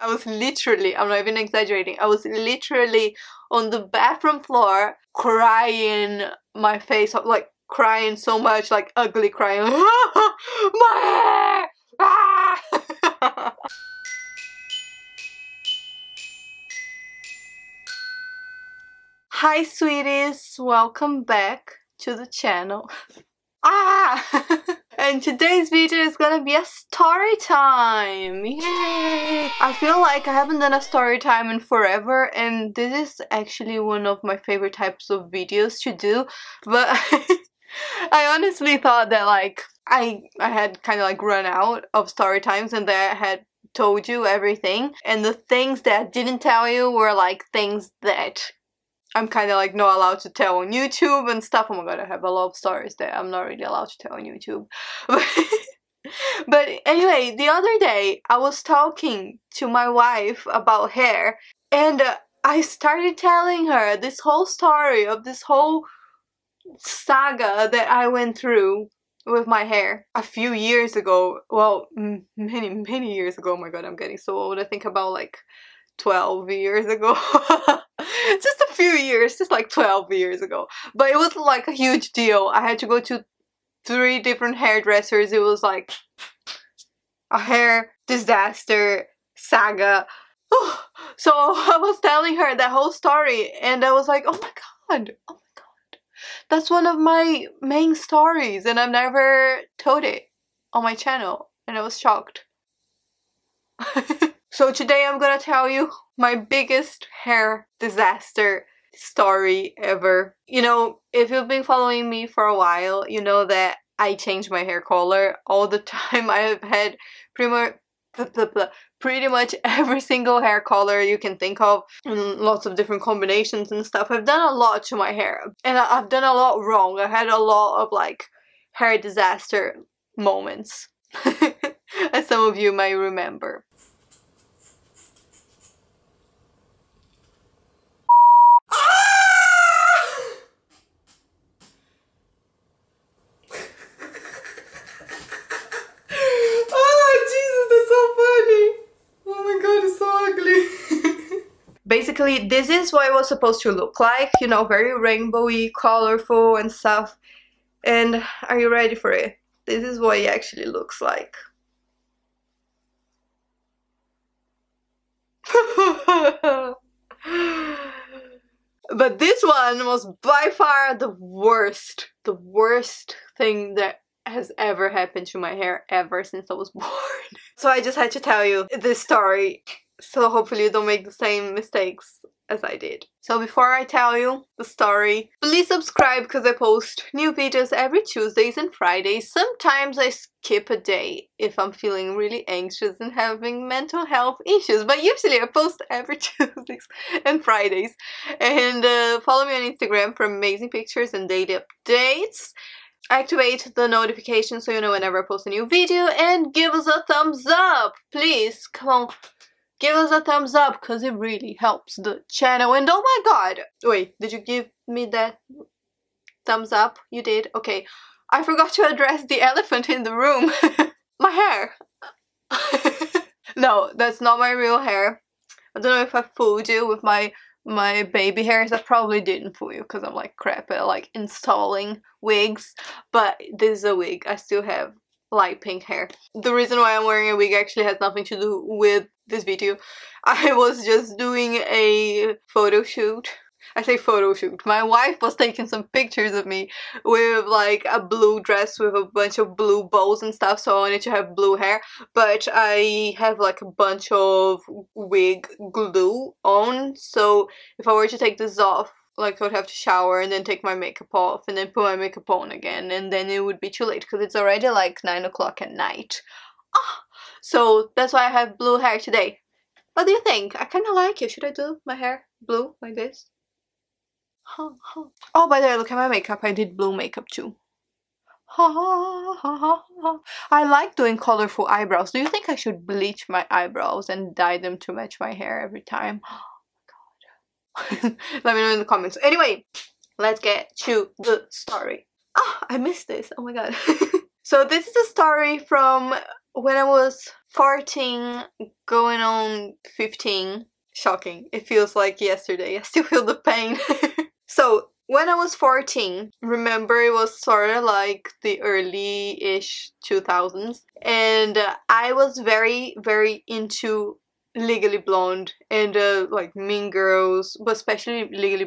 I was literally, I'm not even exaggerating, I was literally on the bathroom floor crying my face off, like crying so much, like ugly crying. My hair! Ah! Hi sweeties, welcome back to the channel. And today's video is gonna be a story time. Yay! I feel like I haven't done a story time in forever, and this is actually one of my favorite types of videos to do, but I honestly thought that like I had kind of like run out of story times and that I had told you everything, and the things that I didn't tell you were like things that I'm kind of like not allowed to tell on YouTube and stuff. Oh my god, I have a lot of stories that I'm not really allowed to tell on YouTube. But anyway, the other day I was talking to my wife about hair, and I started telling her this whole story of this whole saga that I went through with my hair a few years ago. Well, many years ago. Oh my god, I'm getting so old. I think about like 12 years ago. Just a few years, just like 12 years ago. But it was like a huge deal. I had to go to 3 different hairdressers. It was like a hair disaster saga. So I was telling her that whole story, and I was like, oh my god, that's one of my main stories, and I've never told it on my channel, and I was shocked. So today I'm gonna tell you my biggest hair disaster story ever. You know, if you've been following me for a while, you know that I change my hair color all the time. I have had pretty much every single hair color you can think of, and lots of different combinations and stuff. I've done a lot to my hair, and I've done a lot wrong. I had a lot of like hair disaster moments, as some of you may remember. Basically, this is what it was supposed to look like, you know, very rainbowy, colorful and stuff. And are you ready for it? This is what it actually looks like. But this one was by far the worst thing that has ever happened to my hair ever since I was born. So I just had to tell you this story, so hopefully you don't make the same mistakes as I did. So before I tell you the story, please subscribe because I post new videos every Tuesdays and Fridays. Sometimes I skip a day if I'm feeling really anxious and having mental health issues, but usually I post every Tuesdays and Fridays. And follow me on Instagram for amazing pictures and daily updates. Activate the notifications so you know whenever I post a new video, and give us a thumbs up, please. Come on, give us a thumbs up because it really helps the channel. And oh my god, wait, did you give me that thumbs up? You did? Okay, I forgot to address the elephant in the room. My hair. No, that's not my real hair. I don't know if I fooled you with my baby hairs. I probably didn't fool you because I'm like crap at like installing wigs, but this is a wig. I still have light pink hair. The reason why I'm wearing a wig actually has nothing to do with this video. I was just doing a photo shoot. I say photo shoot. My wife was taking some pictures of me with like a blue dress with a bunch of blue bows and stuff, so I wanted to have blue hair, but I have like a bunch of wig glue on, so if I were to take this off, like I would have to shower and then take my makeup off and then put my makeup on again, and then it would be too late because it's already like 9 o'clock at night. So that's why I have blue hair today. What do you think? I kind of like it. Should I do my hair blue like this? Oh, by the way, look at my makeup. I did blue makeup too. I like doing colorful eyebrows. Do you think I should bleach my eyebrows and dye them to match my hair every time? Oh my god. Let me know in the comments. Anyway, let's get to the story. I missed this. Oh my god. So this is a story from when I was 14, going on 15, shocking. It feels like yesterday. I still feel the pain. So when I was 14, remember it was sort of like the early-ish 2000s, and I was very, very into Legally Blonde and like Mean Girls, but especially Legally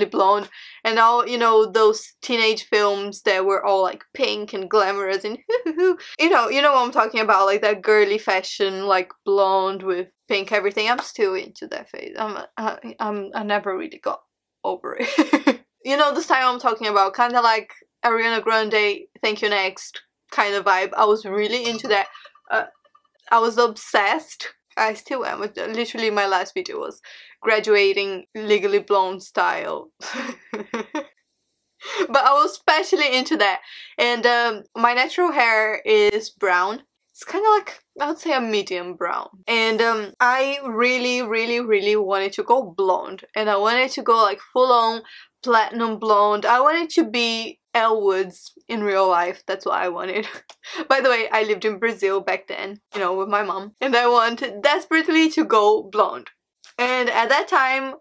Blonde, and all, you know, those teenage films that were all like pink and glamorous and you know what I'm talking about, like that girly fashion, like blonde with pink everything. I'm still into that phase. I never really got over it. You know the style I'm talking about, kind of like Ariana Grande, Thank You Next kind of vibe. I was really into that. I was obsessed. I still am. Literally my last video was graduating Legally Blonde style. But I was especially into that. And my natural hair is brown. It's kind of like, I would say, a medium brown. And I really, really, really wanted to go blonde. And I wanted to go like full on platinum blonde. I wanted to be Elle Woods in real life. That's what I wanted. By the way, I lived in Brazil back then, you know, with my mom. And I wanted desperately to go blonde. And at that time,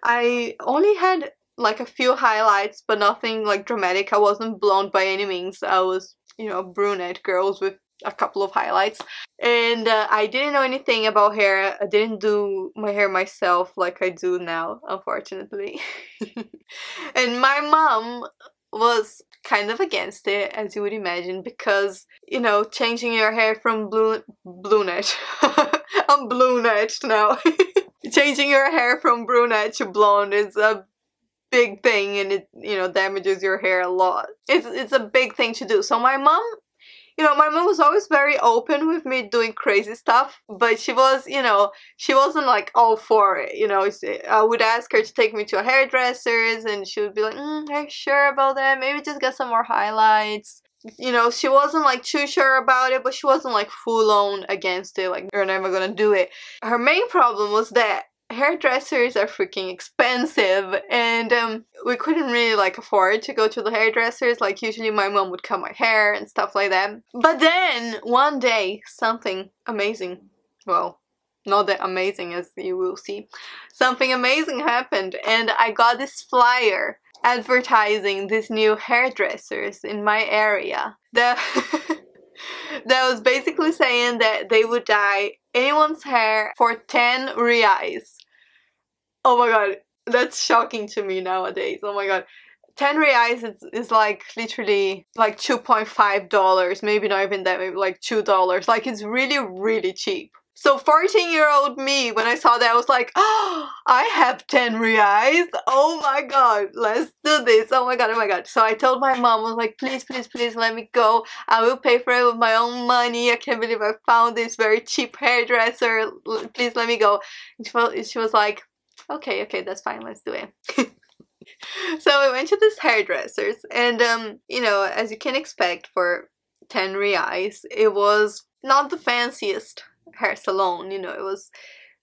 I only had like a few highlights, but nothing like dramatic. I wasn't blonde by any means. I was, you know, brunette girls with a couple of highlights. And I didn't know anything about hair. I didn't do my hair myself like I do now, unfortunately. And my mom was kind of against it, as you would imagine, because, you know, changing your hair from brunette I'm brunette now. Changing your hair from brunette to blonde is a big thing, and it, you know, damages your hair a lot. It's a big thing to do. So my mom, you know, my mom was always very open with me doing crazy stuff, but she was, you know, she wasn't like all for it, you know. I would ask her to take me to a hairdresser's and she would be like, are you sure about that? Maybe just get some more highlights. You know, she wasn't like too sure about it, but she wasn't like full on against it, like, you're never gonna do it. Her main problem was that hairdressers are freaking expensive, and we couldn't really like afford to go to the hairdressers. Like, usually my mom would cut my hair and stuff like that. But then one day something amazing, well, not that amazing as you will see, something amazing happened, and I got this flyer advertising these new hairdressers in my area that that was basically saying that they would dye anyone's hair for 10 reais. Oh my god, that's shocking to me nowadays. Oh my god. 10 reais is like literally like $2.5, maybe not even that, maybe like $2. Like, it's really, really cheap. So 14-year-old me, when I saw that, I was like, oh, I have 10 reais. Oh my god, let's do this. Oh my god, oh my god. So I told my mom, I was like, please, please, please let me go. I will pay for it with my own money. I can't believe I found this very cheap hairdresser. Please let me go. And she was like, okay, that's fine, let's do it. So we went to this hairdresser's, and you know, as you can expect for 10 reais, it was not the fanciest hair salon, you know, it was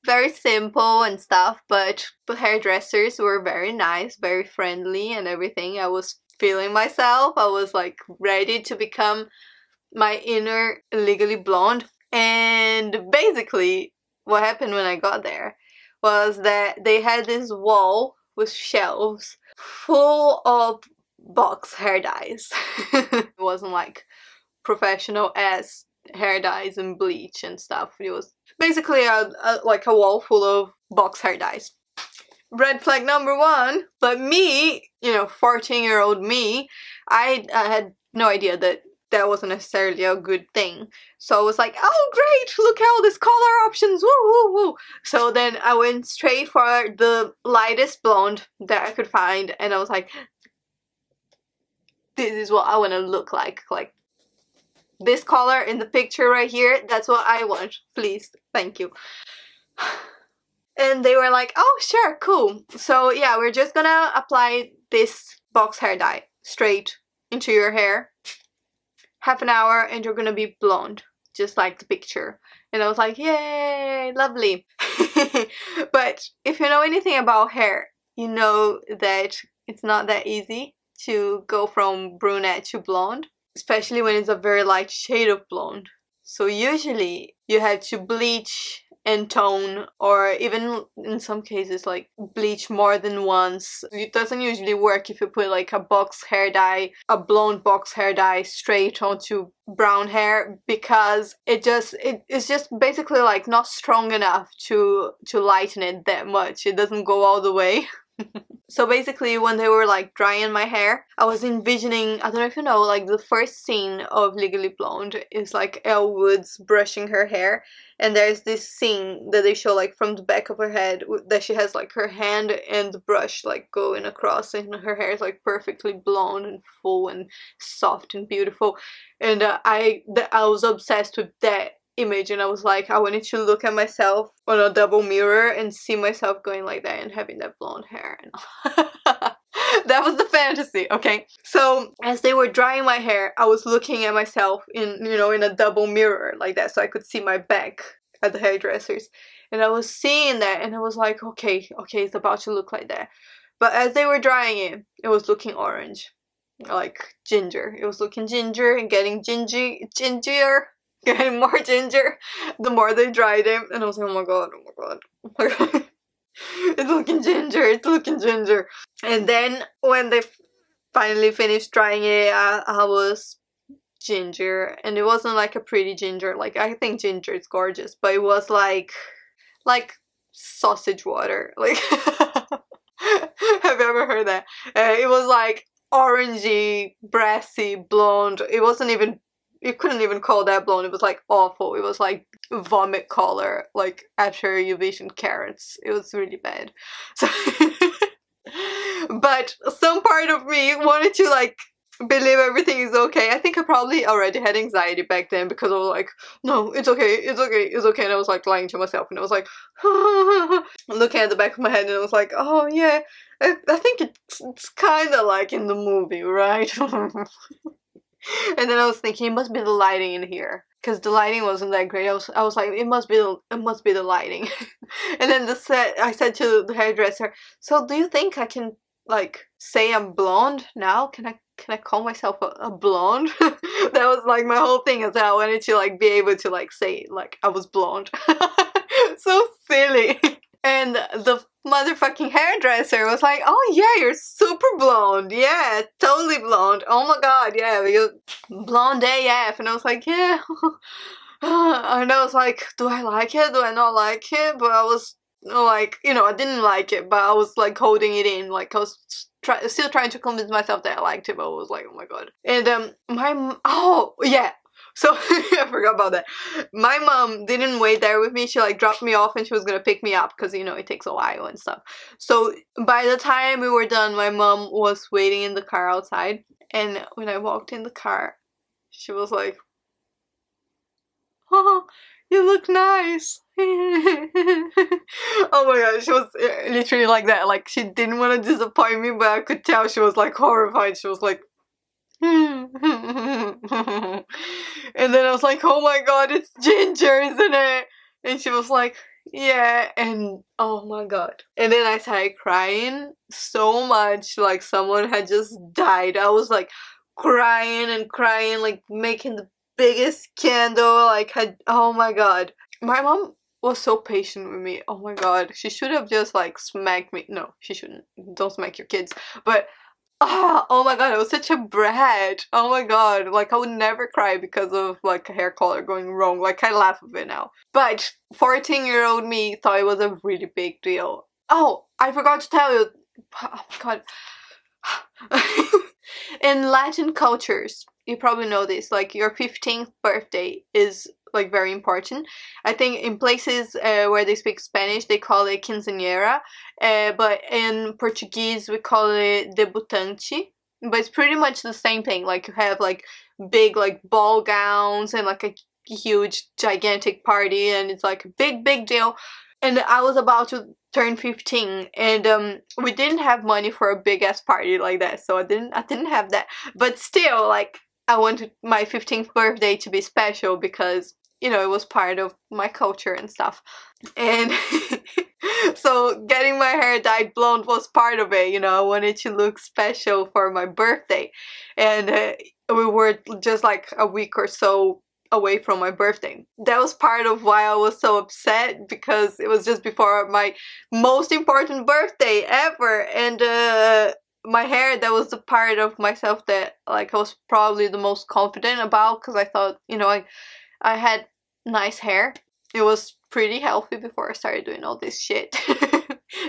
very simple and stuff, but hairdressers were very nice, very friendly and everything. I was feeling myself. I was like ready to become my inner Legally Blonde. And basically what happened when I got there was that they had this wall with shelves full of box hair dyes. It wasn't like professional as hair dyes and bleach and stuff. It was basically like a wall full of box hair dyes. Red flag number one. But me, you know, 14-year-old me, I had no idea that that wasn't necessarily a good thing. So I was like, oh great, look at all these color options, woo woo woo. So then I went straight for the lightest blonde that I could find, and I was like, this is what I want to look like this color in the picture right here, that's what I want, please, thank you. And they were like, oh sure, cool. So yeah, we're just gonna apply this box hair dye straight into your hair, half an hour, and you're gonna be blonde, just like the picture. And I was like, yay, lovely. But if you know anything about hair, you know that it's not that easy to go from brunette to blonde. especially when it's a very light shade of blonde. So usually you have to bleach and tone, or even in some cases like bleach more than once. It doesn't usually work if you put like a box hair dye, a blonde box hair dye straight onto brown hair, because it's just basically like not strong enough to lighten it that much. It doesn't go all the way. So basically when they were like drying my hair, I was envisioning, I don't know if you know, like the first scene of Legally Blonde is like Elle Woods brushing her hair, and there's this scene that they show like from the back of her head that she has like her hand and the brush like going across, and her hair is like perfectly blonde and full and soft and beautiful. And I was obsessed with that image, and I was like, I wanted to look at myself on a double mirror and see myself going like that and having that blonde hair. That was the fantasy, okay? So as they were drying my hair, I was looking at myself in, you know, in a double mirror like that, so I could see my back at the hairdressers, and I was seeing that, and I was like, okay, it's about to look like that. But as they were drying it, it was looking orange, like ginger. It was looking ginger and getting gingier. Getting more ginger the more they dried it, and I was like, oh my god, it's looking ginger. And then when they finally finished drying it, I was ginger, and it wasn't like a pretty ginger. Like, I think ginger is gorgeous, but it was like sausage water. Like, have you ever heard that? It was like orangey, brassy, blonde. It wasn't even, you couldn't even call that blonde. It was like awful. It was like vomit color, like after you visioned carrots. It was really bad. So but some part of me wanted to like believe everything is okay. I think I probably already had anxiety back then, because I was like, no, it's okay, and I was like lying to myself, and I was like looking at the back of my head, and I was like, oh yeah, I think it's kind of like in the movie, right? And then I was thinking, it must be the lighting in here, because the lighting wasn't that great. I was like, it must be the lighting. And then I said to the hairdresser, so do you think I can like say I'm blonde now? Can I call myself a blonde? That was like my whole thing, as I wanted to like be able to like say like I was blonde. So silly. And the motherfucking hairdresser was like, oh yeah, you're super blonde. Yeah, totally blonde. Oh my god, yeah, you're blonde AF. And I was like, yeah. And I was like, do I like it? Do I not like it? But I was like, you know, I didn't like it, but I was like holding it in. Like, I was still trying to convince myself that I liked it, but I was like, oh my god. And oh yeah, so I forgot about that. My mom didn't wait there with me. She like dropped me off, and she was gonna pick me up, because you know it takes a while and stuff. So by the time we were done, my mom was waiting in the car outside, and when I walked in the car, she was like, oh, you look nice. Oh my god, she was literally like that. Like, she didn't want to disappoint me, but I could tell she was like horrified. She was like, and then I was like, oh my god, it's ginger, isn't it? And she was like, yeah. And oh my god. And then I started crying so much, like someone had just died. I was like crying and crying, like making the biggest candle, like oh my god. My mom was so patient with me. Oh my god, she should have just like smacked me. No, she shouldn't. Don't smack your kids. But oh my god, I was such a brat. Oh my god, like I would never cry because of like a hair color going wrong. Like, I laugh at it now. But 14-year-old me thought it was a really big deal. Oh, I forgot to tell you. Oh my god. In Latin cultures, you probably know this, like your 15th birthday is like very important. I think in places where they speak Spanish, they call it quinceañera, but in Portuguese we call it debutante. But it's pretty much the same thing. Like, you have like big like ball gowns and like a huge gigantic party, and it's like a big deal. And I was about to turn 15, and we didn't have money for a big ass party like that, so I didn't have that. But still, like, I wanted my 15th birthday to be special, because you know, it was part of my culture and stuff. And so getting my hair dyed blonde was part of it, you know. I wanted to look special for my birthday. And we were just like a week or so away from my birthday. That was part of why I was so upset, because it was just before my most important birthday ever, and my hair, that was the part of myself that like I was probably the most confident about, because I thought, you know, I had nice hair. It was pretty healthy before I started doing all this shit.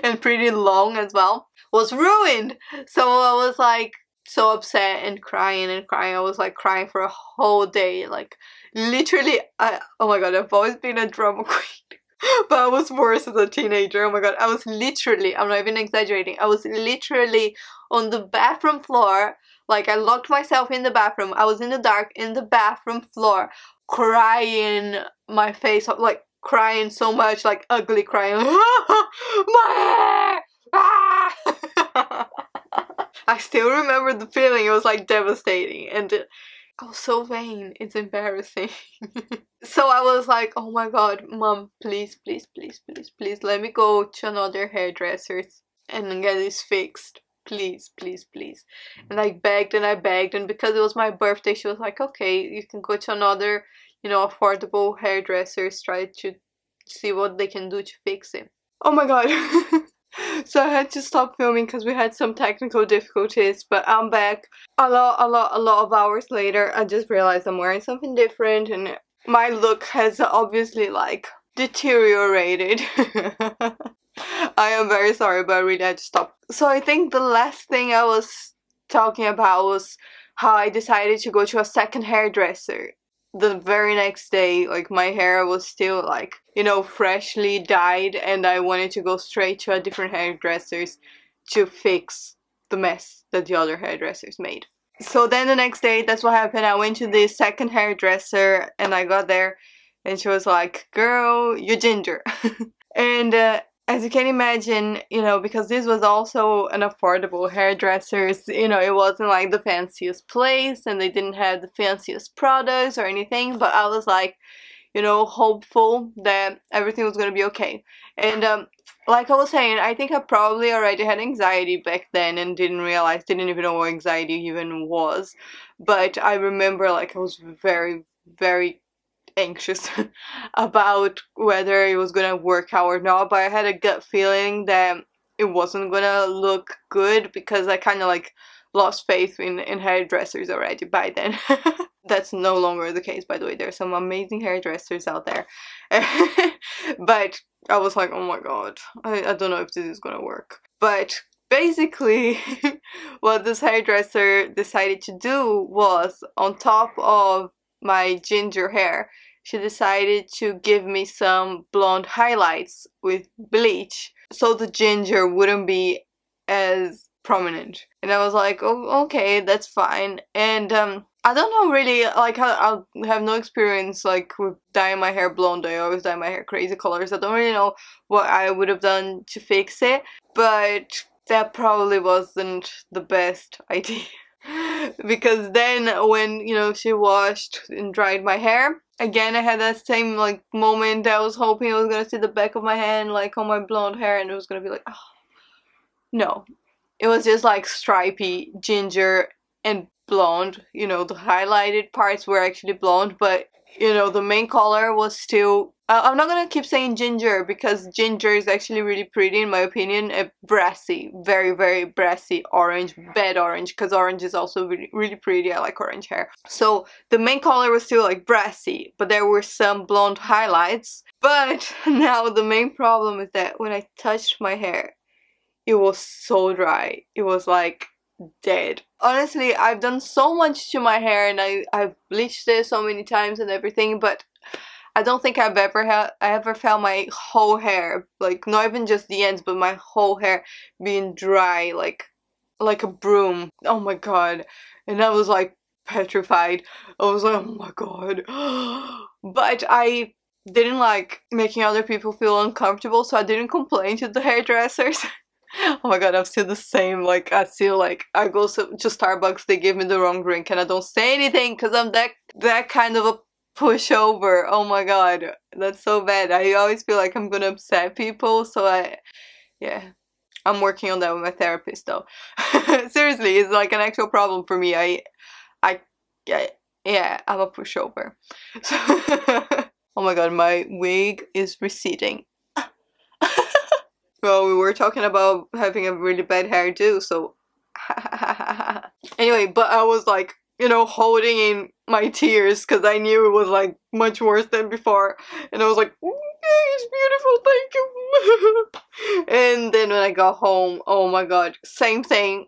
And pretty long as well. Was ruined! So I was like so upset and crying and crying. I was like crying for a whole day. Like literally, oh my god, I've always been a drama queen. But I was worse as a teenager. Oh my god, I was literally, I'm not even exaggerating, I was literally on the bathroom floor. Like I locked myself in the bathroom. I was in the dark in the bathroom floor, crying my face off, like crying so much, like ugly crying. Like, my hair! Ah! I still remember the feeling. It was like devastating, and I was so vain. It's embarrassing. So I was like, oh my god, mom, please, please, please, please, please let me go to another hairdresser's and get this fixed. Please, please, please. And I begged and I begged, and because it was my birthday, she was like, okay, you can go to another, you know, affordable hairdressers, try to see what they can do to fix it. Oh my god. So I had to stop filming because we had some technical difficulties, but I'm back a lot of hours later. I just realized I'm wearing something different, and my look has obviously like deteriorated. I am very sorry, but I really had to stop. So I think the last thing I was talking about was how I decided to go to a second hairdresser. The very next day, like my hair was still like, you know, freshly dyed, and I wanted to go straight to a different hairdresser's to fix the mess that the other hairdressers made. So then the next day, that's what happened. I went to the second hairdresser, and I got there and she was like, girl, you're ginger. And as you can imagine, you know, because this was also an affordable hairdresser's, you know, it wasn't like the fanciest place and they didn't have the fanciest products or anything, but I was like, you know, hopeful that everything was gonna be okay. And like I was saying, I think I probably already had anxiety back then and didn't even know what anxiety even was. But I remember like I was very, very anxious about whether it was gonna work out or not, but I had a gut feeling that it wasn't gonna look good, because I kind of like lost faith in hairdressers already by then. That's no longer the case, by the way. There's some amazing hairdressers out there. But I was like, oh my god, I don't know if this is gonna work. But basically what this hairdresser decided to do was, on top of my ginger hair, she decided to give me some blonde highlights with bleach so the ginger wouldn't be as prominent. And I was like, oh, okay, that's fine. And I don't know really, like I have no experience like with dyeing my hair blonde. I always dye my hair crazy colors. I don't really know what I would have done to fix it, but that probably wasn't the best idea. Because then when, you know, she washed and dried my hair, again I had that same like moment. I was hoping I was gonna see the back of my hand like on my blonde hair, and it was gonna be like, oh no, it was just like stripy ginger and blonde. You know, the highlighted parts were actually blonde, but you know, the main color was still, I'm not gonna keep saying ginger, because ginger is actually really pretty in my opinion. A brassy, very, very brassy orange, bad orange, because orange is also really, really pretty. I like orange hair. So the main color was still like brassy, but there were some blonde highlights. But now the main problem is that when I touched my hair, it was so dry. It was like dead. Honestly, I've done so much to my hair, and I've bleached it so many times and everything, but I don't think I've ever felt my whole hair, like not even just the ends, but my whole hair being dry like a broom. Oh my god. And I was like petrified. I was like, oh my god. But I didn't like making other people feel uncomfortable, so I didn't complain to the hairdressers. Oh my god, I'm still the same. Like I feel like I go to Starbucks, they give me the wrong drink and I don't say anything because I'm that kind of a pushover. Oh my god, that's so bad. I always feel like I'm gonna upset people, so yeah, I'm working on that with my therapist though. Seriously, it's like an actual problem for me. I yeah, I'm a pushover. So oh my god, my wig is receding. Well, we were talking about having a really bad hairdo, so anyway, but I was like, you know, holding in my tears because I knew it was like much worse than before, and I was like, it's beautiful, thank you. And then when I got home, oh my god, same thing.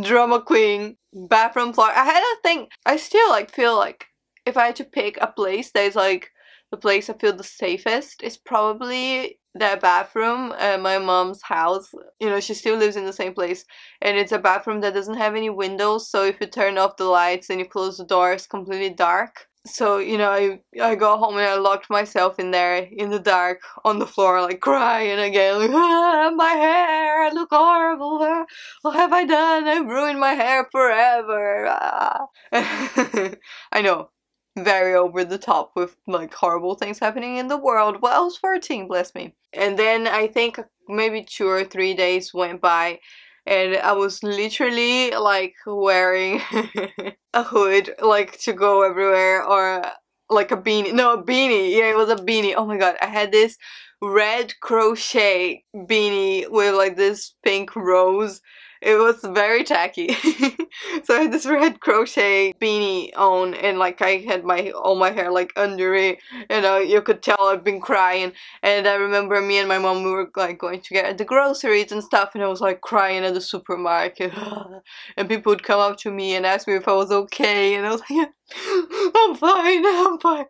Drama queen, bathroom floor. I had a thing. I still like feel like if I had to pick a place that is like the place I feel the safest, it's probably that bathroom at my mom's house. You know, she still lives in the same place, and it's a bathroom that doesn't have any windows, so if you turn off the lights and you close the door, it's completely dark. So, you know, I got home and I locked myself in there in the dark on the floor, like crying again, like, ah, my hair, I look horrible, what have I done? I've ruined my hair forever. Ah. I know, very over the top with like horrible things happening in the world. Well, I was 14, bless me. And then I think maybe 2 or 3 days went by, and I was literally like wearing a hood like to go everywhere, or like a beanie. No, a beanie. Yeah, it was a beanie. Oh my god, I had this red crochet beanie with like this pink rose. It was very tacky. So I had this red crochet beanie on, and like I had all my hair like under it, and you could tell I've been crying. And I remember me and my mom, we were like going to get the groceries and stuff, and I was like crying at the supermarket. And people would come up to me and ask me if I was okay, and I was like, I'm fine, I'm fine.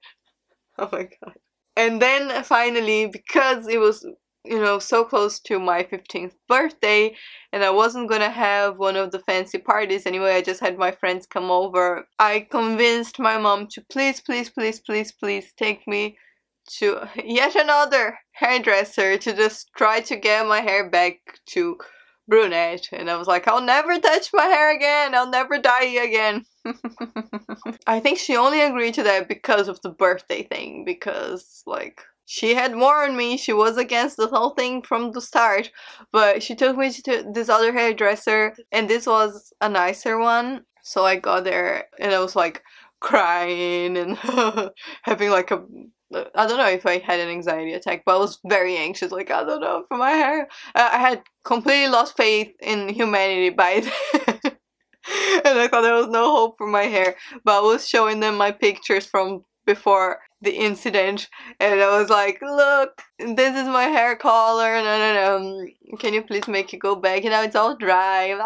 Oh my god. And then finally, because it was, you know, so close to my 15th birthday, and I wasn't gonna have one of the fancy parties anyway, I just had my friends come over, I convinced my mom to please take me to yet another hairdresser to just try to get my hair back to brunette. And I was like, I'll never touch my hair again, I'll never dye again. I think she only agreed to that because of the birthday thing, because like she had warned me, she was against the whole thing from the start, but she took me to this other hairdresser, and this was a nicer one. So I got there and I was like crying and having like a, I don't know if I had an anxiety attack, but I was very anxious, like, I don't know, for my hair. I had completely lost faith in humanity by then. And I thought there was no hope for my hair, but I was showing them my pictures from before the incident, and I was like, look, this is my hair color, no, can you please make it go back, and now it's all dry.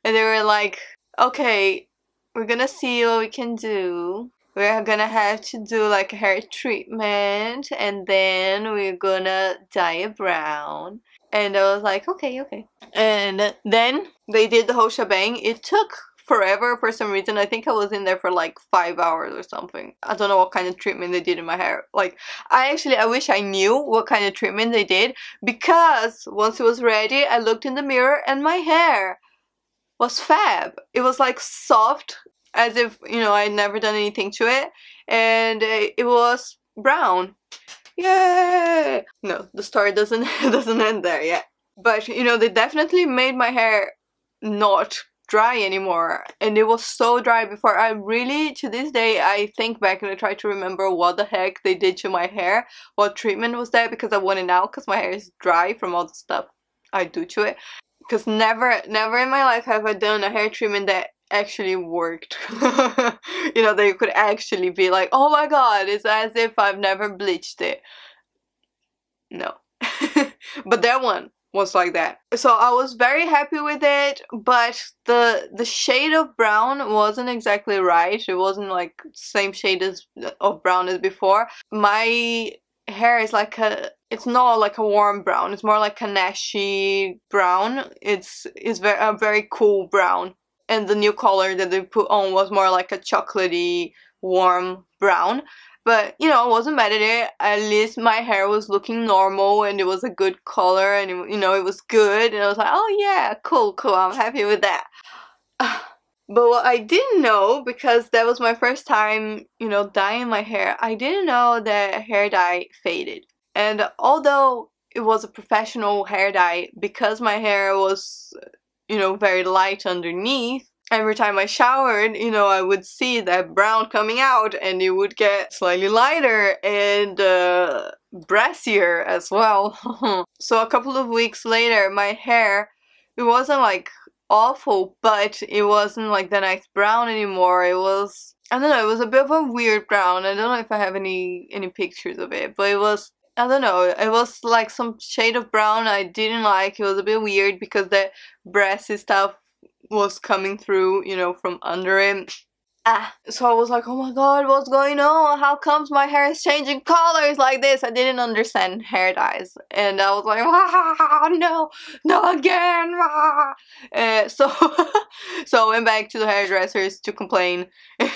And they were like, okay, we're gonna see what we can do. We're gonna have to do like a hair treatment, and then we're gonna dye it brown. And I was like, okay. And then they did the whole shebang. It took forever for some reason. I think I was in there for like 5 hours or something. I don't know what kind of treatment they did in my hair. Like, I wish I knew what kind of treatment they did, because once it was ready, I looked in the mirror and my hair was fab. It was like soft, as if, you know, I'd never done anything to it, and it was brown. Yay! No, the story doesn't end there yet. But, you know, they definitely made my hair not dry anymore, and it was so dry before. I really, to this day, I think back and I try to remember what the heck they did to my hair, what treatment was that, because I want it now, because my hair is dry from all the stuff I do to it. Because never in my life have I done a hair treatment that actually worked. You know, they could actually be like, oh my god, it's as if I've never bleached it. No. But that one was like that. So I was very happy with it, but the shade of brown wasn't exactly right. It wasn't like same shade of brown as before. My hair is like it's not like a warm brown, it's more like a nashy brown. It's a very cool brown. And the new color that they put on was more like a chocolatey, warm brown. But, you know, I wasn't mad at it. At least my hair was looking normal, and it was a good color, and, you know, it was good. And I was like, oh yeah, cool, I'm happy with that. But what I didn't know, because that was my first time, you know, dyeing my hair, I didn't know that hair dye faded. And although it was a professional hair dye, because my hair was, you know, very light underneath, every time I showered, you know, I would see that brown coming out, and it would get slightly lighter and brassier as well. So a couple of weeks later, my hair, it wasn't like awful, but it wasn't like the nice brown anymore. It was, I don't know, it was a bit of a weird brown. I don't know if I have any pictures of it, but it was, I don't know, it was like some shade of brown I didn't like. It was a bit weird because the brassy stuff was coming through, you know, from under it. So I was like, oh my god, what's going on? How comes my hair is changing colors like this? I didn't understand hair dyes, and I was like, no, not again. So I went back to the hairdressers to complain. And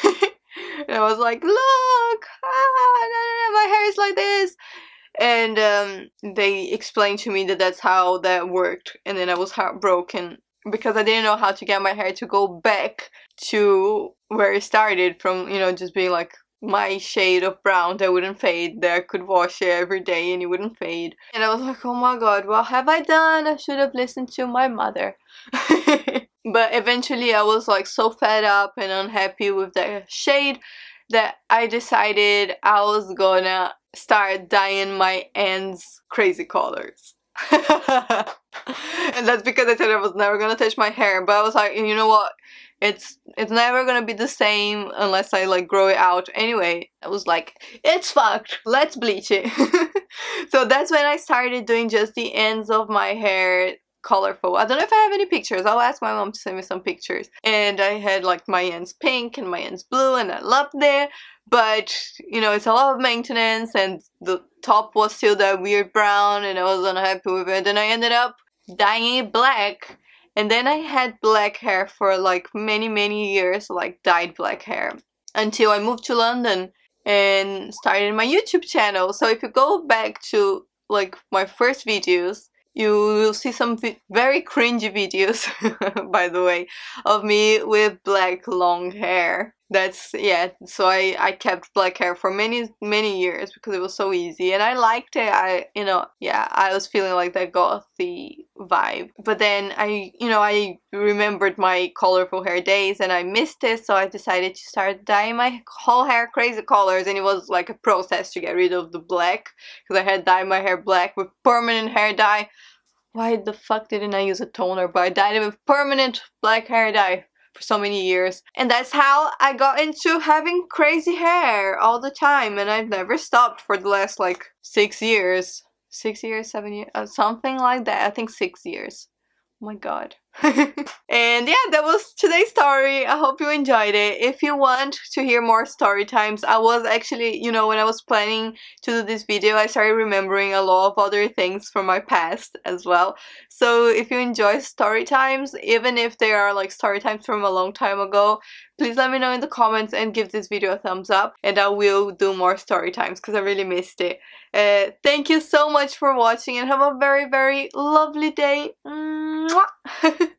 I was like, look, my hair is like this. And they explained to me that that's how that worked, and then I was heartbroken because I didn't know how to get my hair to go back to where it started from, you know, just being like my shade of brown that wouldn't fade, that I could wash it every day and it wouldn't fade. And I was like, oh my god, what have I done? I should have listened to my mother. But eventually I was like so fed up and unhappy with the shade that I decided I was gonna start dyeing my ends crazy colors. And that's because I said I was never gonna touch my hair, but I was like, you know what, it's never gonna be the same unless I like grow it out anyway. I was like, it's fucked, let's bleach it. So that's when I started doing just the ends of my hair colorful. I don't know if I have any pictures. I'll ask my mom to send me some pictures. And I had like my ends pink and my ends blue, and I loved it. But, you know, it's a lot of maintenance, and the top was still that weird brown, and I was unhappy with it. And I ended up dyeing it black. And then I had black hair for like many years, like dyed black hair, until I moved to London and started my YouTube channel. So if you go back to like my first videos, you will see some very cringy videos, by the way, of me with black long hair. That's, yeah, so I kept black hair for many years because it was so easy and I liked it. You know, yeah, I was feeling like that gothy vibe. But then I remembered my colorful hair days and I missed it, so I decided to start dyeing my whole hair crazy colors, and it was like a process to get rid of the black because I had dyed my hair black with permanent hair dye. Why the fuck didn't I use a toner? But I dyed it with permanent black hair dye for so many years, and that's how I got into having crazy hair all the time, and I've never stopped for the last like 6 years. 7 years, something like that. I think 6 years. Oh my god. And yeah, that was today's story. I hope you enjoyed it. If you want to hear more story times, I was actually, you know, when I was planning to do this video, I started remembering a lot of other things from my past as well. So if you enjoy story times, even if they are like story times from a long time ago, please let me know in the comments and give this video a thumbs up, and I will do more story times because I really missed it. Thank you so much for watching, and have a very lovely day. Mwah!